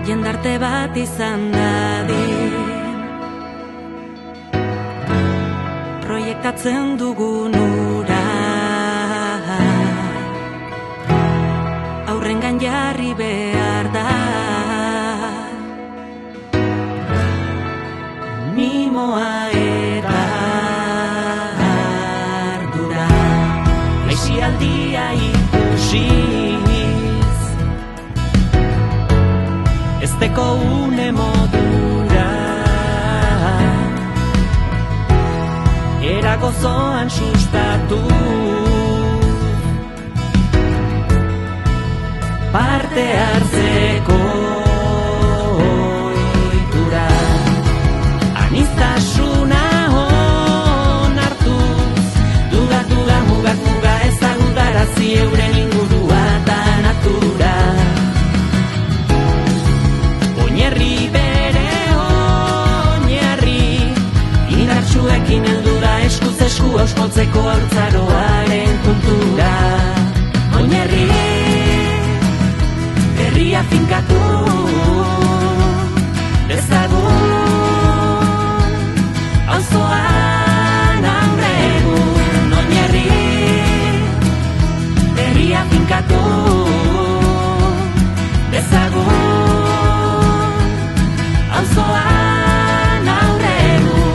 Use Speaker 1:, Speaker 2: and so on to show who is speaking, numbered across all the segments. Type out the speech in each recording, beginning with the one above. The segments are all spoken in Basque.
Speaker 1: jendarte bat izan dadin, proiektatzen dugun ura, aurrengan jarri behar da. Mimoa eta ardura, aixialdia ikusiz, ezteko une modura, era gozoan sustatu, parte hartzeko ohitura, aniztasuna onartuz, duda mugak muga ezagutarazi euren ingurua eta natura. Oinarri bere oinarri, indartsuekin heldu da eskuz esku auskoltzeko haurtzaroaren kultura. Oinarri berria finkatu dezagun, auzoan aurre egun. Oinarri berria finkatu dezagun, auzoan aurre egun.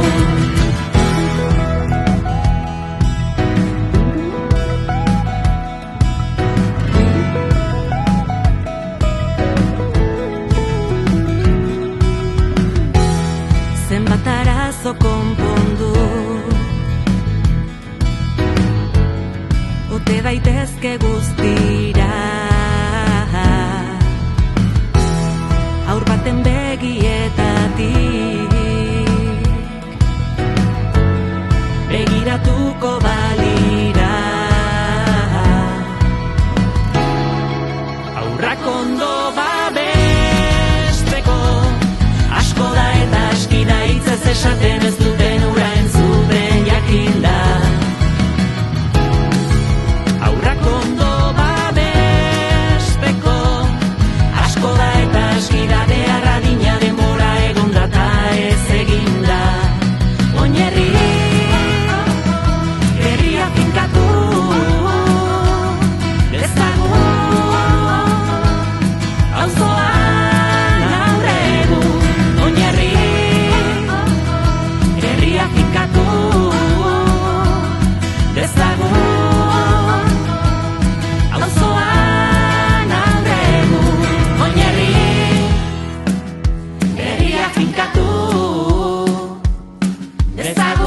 Speaker 1: Zenbat arazo konpondu, ote daitezke guztira, haur baten begietatik begiratuko balira. Haurrak ondo babesteko asko da eta aski da, hitzez esaten ez duten ura entzuten jakinda. Haurrak ondo babesteko asko da eta aski da, behar adina denbora egon data ez eginda. Oinarri berria finkatu dezagun, auzoan aurre egun. Oinarri berria finkatu dezagun, auzoan aurre egun. Oinarri berria finkatu dezagun.